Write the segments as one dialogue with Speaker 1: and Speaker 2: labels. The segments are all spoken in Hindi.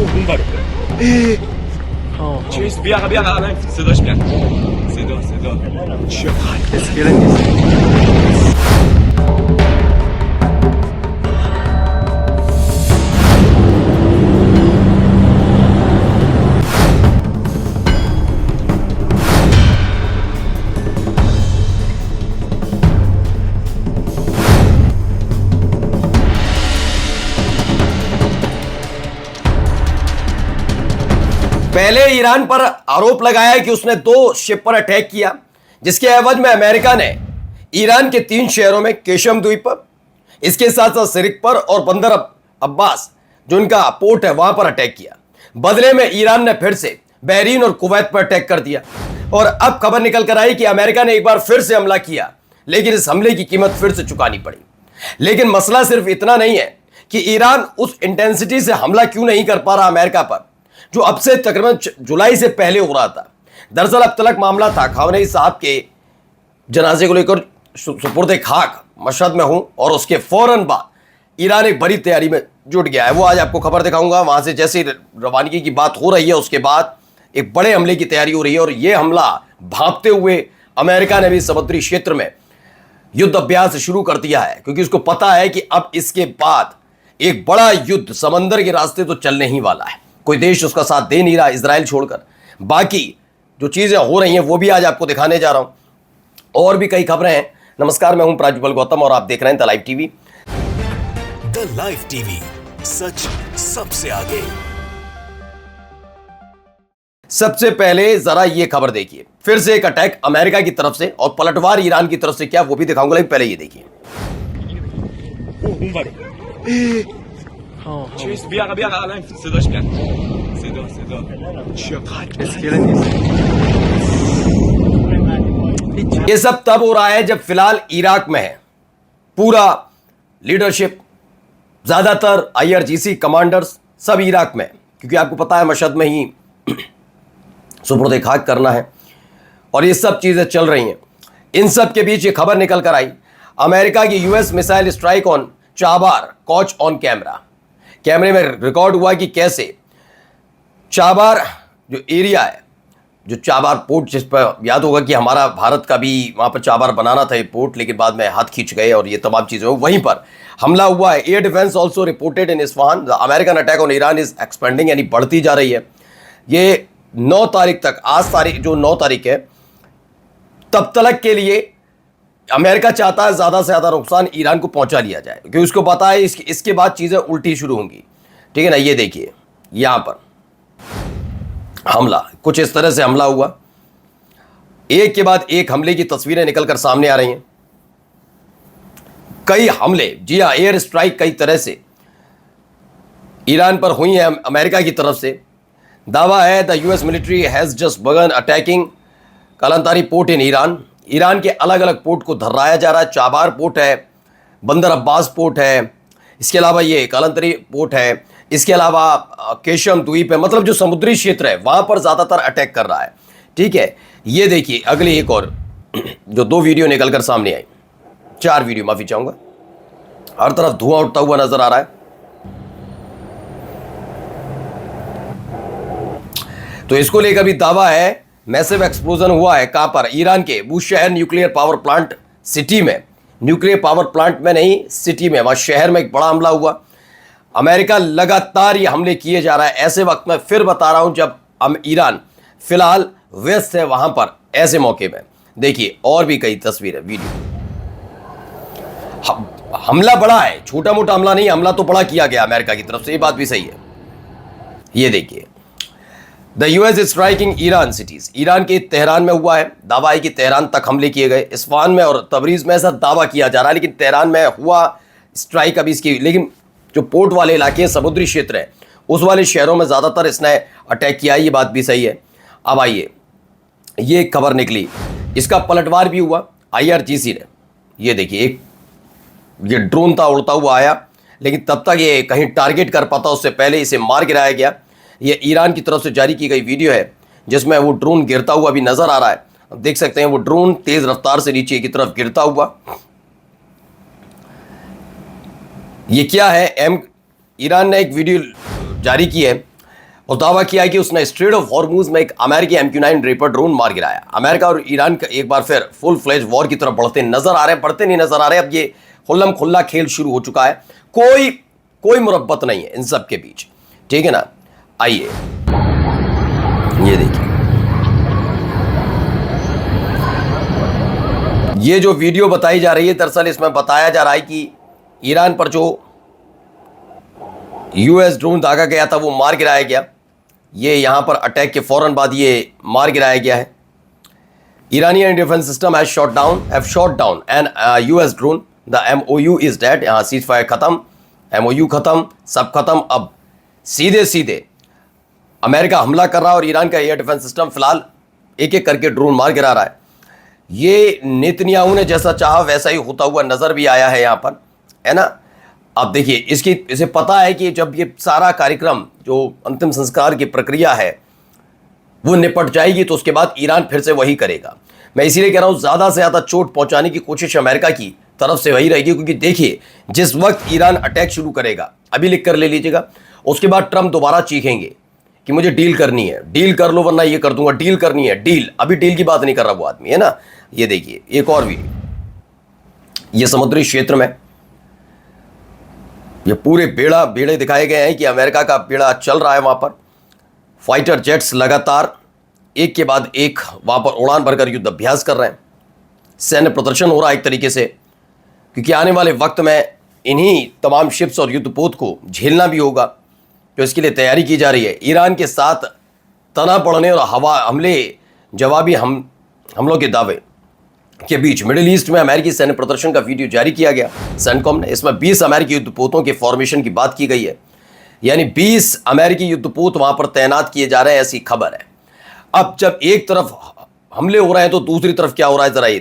Speaker 1: 공바로. Tschüss, biara, biara, nein, c'est dommage bien. C'est dommage, c'est dommage.
Speaker 2: पहले ईरान पर आरोप लगाया कि उसने 2 शिप पर अटैक किया, जिसके एवज में अमेरिका ने ईरान के 3 शहरों में केशम द्वीप पर, इसके साथ साथ सिरिक पर और बंदर अब्बास जो उनका पोर्ट है वहां पर अटैक किया। बदले में ईरान ने फिर से बहरीन और कुवैत पर अटैक कर दिया और अब खबर निकल कर आई कि अमेरिका ने एक बार फिर से हमला किया, लेकिन इस हमले की कीमत फिर से चुकानी पड़ी। लेकिन मसला सिर्फ इतना नहीं है कि ईरान उस इंटेंसिटी से हमला क्यों नहीं कर पा रहा अमेरिका पर, जो अब से तकरीबन जुलाई से पहले हो रहा था। दरअसल अब तक मामला था खामेनी साहब के जनाजे को लेकर सुपुर्द खाक मशहद में हूं और उसके फौरन बाद ईरान एक बड़ी तैयारी में जुट गया है। वो आज आपको खबर दिखाऊंगा। वहां से जैसे रवानगी की बात हो रही है उसके बाद एक बड़े हमले की तैयारी हो रही है और यह हमला भांपते हुए अमेरिका ने भी समुद्री क्षेत्र में युद्ध अभ्यास शुरू कर दिया है, क्योंकि उसको पता है कि अब इसके बाद एक बड़ा युद्ध समंदर के रास्ते तो चलने ही वाला है। कोई देश उसका साथ दे नहीं रहा इजराइल छोड़कर। बाकी जो चीजें हो रही हैं वो भी आज आपको दिखाने जा रहा हूं। और भी कई खबरें हैं। नमस्कार, मैं हूं प्राज्वल गौतम और आप देख रहे हैं the live TV.
Speaker 3: The live TV, सच सबसे आगे।
Speaker 2: सबसे पहले जरा ये खबर देखिए, फिर से एक अटैक अमेरिका की तरफ से और पलटवार ईरान की तरफ से क्या वो भी दिखाऊंगा, लेकिन पहले ये देखिए।
Speaker 1: 공바로. Tschüss, biara, biara, nein, c'est dommage bien. C'est dommage, c'est dommage.
Speaker 2: ये सब तब हो रहा है जब फिलहाल इराक में है पूरा लीडरशिप, ज्यादातर आईआरजीसी कमांडर्स सब इराक में, क्योंकि आपको पता है मशहद में ही सुपुर्द खाक करना है और ये सब चीजें चल रही हैं। इन सब के बीच ये खबर निकल कर आई, अमेरिका की US missile strike on Chabahar caught on camera. कैमरे में रिकॉर्ड हुआ कि कैसे चाबार जो एरिया है, जो चाबार पोर्ट, जिस पर याद होगा कि हमारा भारत का भी वहाँ पर चाबार बनाना था ये पोर्ट, लेकिन बाद में हाथ खींच गए और ये तमाम चीज़ें वहीं पर हमला हुआ है। Air defence also reported in Isfahan the American attack on Iran is expanding, यानी बढ़ती जा रही है। ये 9 तारीख तक, आज तारीख जो 9 तारीख है, तब तक के लिए अमेरिका चाहता है ज़्यादा से ज़्यादा नुकसान ईरान को पहुंचा लिया जाए, क्योंकि उसको पता है इसके बाद चीज़ें उल्टी शुरू होंगी। ठीक है ना, ये देखिए यहां पर हमला कुछ इस तरह से हमला हुआ, एक के बाद एक हमले की तस्वीरें निकलकर सामने आ रही हैं। कई हमले, जी हां, एयर स्ट्राइक कई तरह से ईरान पर हुई हैं अमेरिका की तरफ से। दावा है the US military has just begun attacking Kalantari port in Iran. Iran के अलग अलग पोर्ट को धर्राया जा रहा है। चाबार पोर्ट है, बंदर अब्बास पोर्ट है, इसके अलावा ये कलंतरी पोर्ट है, इसके अलावा केशम द्वीप है, मतलब जो समुद्री क्षेत्र है वहां पर ज़्यादातर अटैक कर रहा है। ठीक है, ये देखिए अगली एक और जो 2 वीडियो निकलकर सामने आई, 4 वीडियो, माफ़ी चाहूँगा। हर तरफ धुआं उठता हुआ नजर आ रहा है। तो इसको लेकर भी दावा है मैसिव एक्सप्लोजन हुआ है। कहां पर? ईरान के Bushehr nuclear power plant city में, न्यूक्लियर पावर प्लांट में नहीं, सिटी में, वहां शहर में एक बड़ा हमला हुआ। अमेरिका लगातार ये हमले किए जा रहा है ऐसे वक्त में, फिर बता रहा हूं जब ईरान फिलहाल व्यस्त है वहां पर, ऐसे मौके में देखिए और भी कई तस्वीरें, वीडियो। हमला बड़ा है, छोटा मोटा हमला नहीं, हमला तो बड़ा किया गया अमेरिका की तरफ से, ये बात भी सही है। ये देखिए, the US is striking Iran cities. Iran के तेहरान में हुआ है, दावा है कि तेहरान तक हमले किए गए। इस्फहान में और तबरीज में ऐसा दावा किया जा रहा है, लेकिन तेहरान में हुआ स्ट्राइक अभी इसकी, लेकिन जो पोर्ट वाले इलाके समुद्री क्षेत्र है उस वाले शहरों में ज़्यादातर इसने अटैक किया है, ये बात भी सही है। अब आइए, ये खबर निकली, इसका पलटवार भी हुआ आईआरजीसी ने। ये देखिए, एक ये ड्रोन था उड़ता हुआ आया, लेकिन तब तक ये कहीं टारगेट कर पाता उससे पहले इसे मार गिराया गया। ये ईरान की तरफ से जारी की गई वीडियो है जिसमें वो ड्रोन गिरता हुआ भी नजर आ रहा है। अब देख सकते हैं वो ड्रोन तेज रफ्तार से नीचे की तरफ गिरता हुआ। ये क्या है? ईरान ने एक वीडियो जारी की है और दावा किया कि उसने स्ट्रेट ऑफ हॉर्मुज में एक अमेरिकी MQ-9 रेपर ड्रोन मार गिराया। अमेरिका और ईरान का एक बार फिर फुल फ्लेज वॉर की तरफ बढ़ते नहीं नजर आ रहे। अब ये खुल्लम खुल्ला खेल शुरू हो चुका है, कोई मुरब्बत नहीं है इन सब के बीच, ठीक है ना। आइए ये देखिए, ये जो वीडियो बताई जा रही है, दरअसल इसमें बताया जा रहा है कि ईरान पर जो US ड्रोन दागा गया था वो मार गिराया गया। ये यहां पर अटैक के फौरन बाद ये मार गिराया गया है। Iranian defense system have shot down an US drone. The MOU is dead. यहाँ सीजफायर खत्म, MOU खत्म, सब खत्म। अब सीधे अमेरिका हमला कर रहा है और ईरान का एयर डिफेंस सिस्टम फिलहाल एक करके ड्रोन मार गिरा रहा है। ये नेतन्याहू ने जैसा चाहा वैसा ही होता हुआ नजर भी आया है यहाँ पर, है ना। अब देखिए, इसे पता है कि जब ये सारा कार्यक्रम जो अंतिम संस्कार की प्रक्रिया है वो निपट जाएगी तो उसके बाद ईरान फिर से वही करेगा। मैं इसीलिए कह रहा हूं, ज्यादा से ज्यादा चोट पहुंचाने की कोशिश अमेरिका की तरफ से वही रहेगी, क्योंकि देखिए जिस वक्त ईरान अटैक शुरू करेगा, अभी लिख कर ले लीजिएगा, उसके बाद ट्रंप दोबारा चीखेंगे कि मुझे डील करनी है, डील कर लो वरना ये कर दूंगा, डील करनी है, डील। अभी डील की बात नहीं कर रहा वो आदमी, है ना। ये देखिए एक और भी, ये समुद्री क्षेत्र में ये पूरे बेड़े दिखाए गए हैं कि अमेरिका का बेड़ा चल रहा है। वहां पर फाइटर जेट्स लगातार एक के बाद एक वहां पर उड़ान भरकर युद्ध अभ्यास कर रहे हैं। सैन्य प्रदर्शन हो रहा है एक तरीके से, क्योंकि आने वाले वक्त में इन्हीं तमाम शिप्स और युद्धपोत को झेलना भी होगा, तो इसके लिए तैयारी की जा रही है। ईरान के साथ तना पड़ने और हवा हमले जवाबी हमलों के दावे के बीच मिडिल ईस्ट में अमेरिकी सैन्य प्रदर्शन का वीडियो जारी किया गया सेंटकॉम ने। इसमें 20 अमेरिकी युद्धपोतों के फॉर्मेशन की बात की गई है, यानी 20 अमेरिकी युद्धपोत वहां पर तैनात किए जा रहे हैं, ऐसी खबर है। अब जब एक तरफ हमले हो रहे हैं तो दूसरी तरफ क्या हो रहा है, जरा ये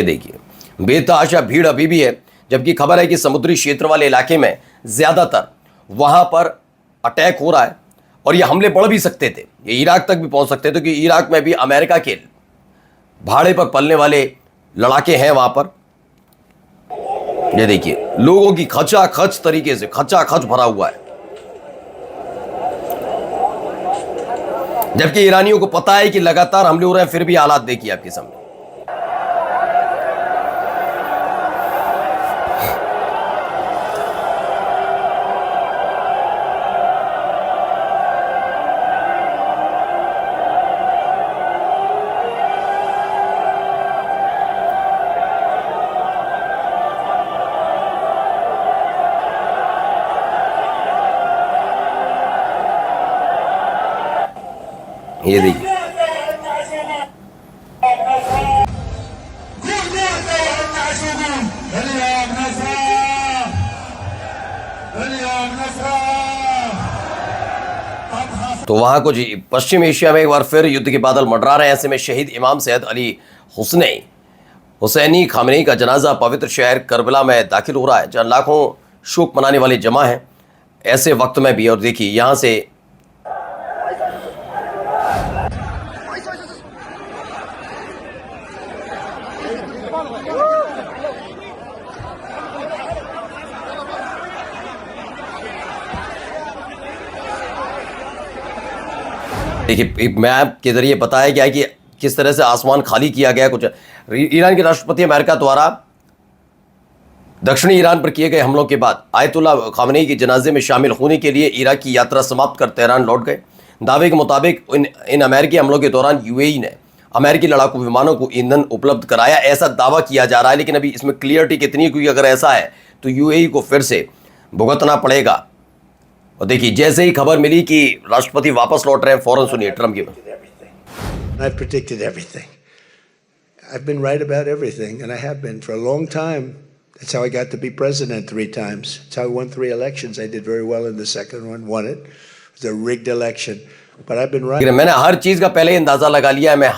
Speaker 2: देखिए बेतहाशा भीड़ अभी भी है, जबकि खबर है कि समुद्री क्षेत्र वाले इलाके में ज्यादातर वहां पर अटैक हो रहा है और ये हमले बढ़ भी सकते थे, ये इराक तक भी पहुंच सकते थे, क्योंकि इराक में भी अमेरिका के भाड़े पर पलने वाले लड़ाके हैं वहां पर। ये देखिए लोगों की खचाखच तरीके से खचाखच भरा हुआ है, जबकि ईरानियों को पता है कि लगातार हमले हो रहे हैं, फिर भी हालात देखिए आपके सामने। ये देखिए तो वहां कुछ पश्चिम एशिया में एक बार फिर युद्ध के बादल मंडरा रहे हैं। ऐसे में शहीद इमाम सैयद अली हुसैनी खामनेई का जनाजा पवित्र शहर करबला में दाखिल हो रहा है, जहां लाखों शोक मनाने वाले जमा हैं ऐसे वक्त में भी। और देखिए यहां से देखिए मैप के जरिए बताया गया कि किस तरह से आसमान खाली किया गया। कुछ ईरान के राष्ट्रपति अमेरिका द्वारा दक्षिणी ईरान पर किए गए हमलों के बाद आयतुल्ला खामनेई के जनाजे में शामिल होने के लिए इराक की यात्रा समाप्त कर तेहरान लौट गए। दावे के मुताबिक इन अमेरिकी हमलों के दौरान यूएई ने अमेरिकी लड़ाकू विमानों को ईंधन उपलब्ध कराया, ऐसा दावा किया जा रहा है। लेकिन अभी इसमें क्लियरिटी कितनी है, क्योंकि अगर ऐसा है तो यूएई को फिर से भुगतना पड़ेगा। और देखिए जैसे ही खबर मिली कि राष्ट्रपति वापस लौट रहे हैं, फौरन सुनिए ट्रम्प की।
Speaker 4: I've predicted everything. I've been right about everything, and I have been for a long time. That's how I got to be president 3 times. That's how I won 3 elections. I did very well in the second one, won it. It was a rigged election, but I've been right.
Speaker 2: मैंने हर चीज का पहले अंदाजा लगा लिया है, मैं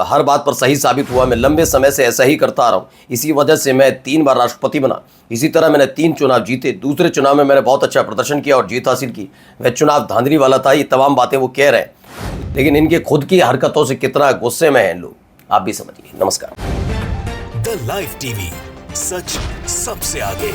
Speaker 2: हर बात पर सही साबित हुआ। मैं लंबे समय से ऐसा ही करता आ रहा हूँ, इसी वजह से मैं 3 बार राष्ट्रपति बना। इसी तरह मैंने 3 चुनाव जीते, दूसरे चुनाव में मैंने बहुत अच्छा प्रदर्शन किया और जीत हासिल की। वह चुनाव धांधली वाला था, ये तमाम बातें वो कह रहे हैं, लेकिन इनके खुद की हरकतों से कितना गुस्से में हैं लोग, आप भी समझिए। नमस्कार।
Speaker 3: द लाइव टीवी, सच सबसे आगे।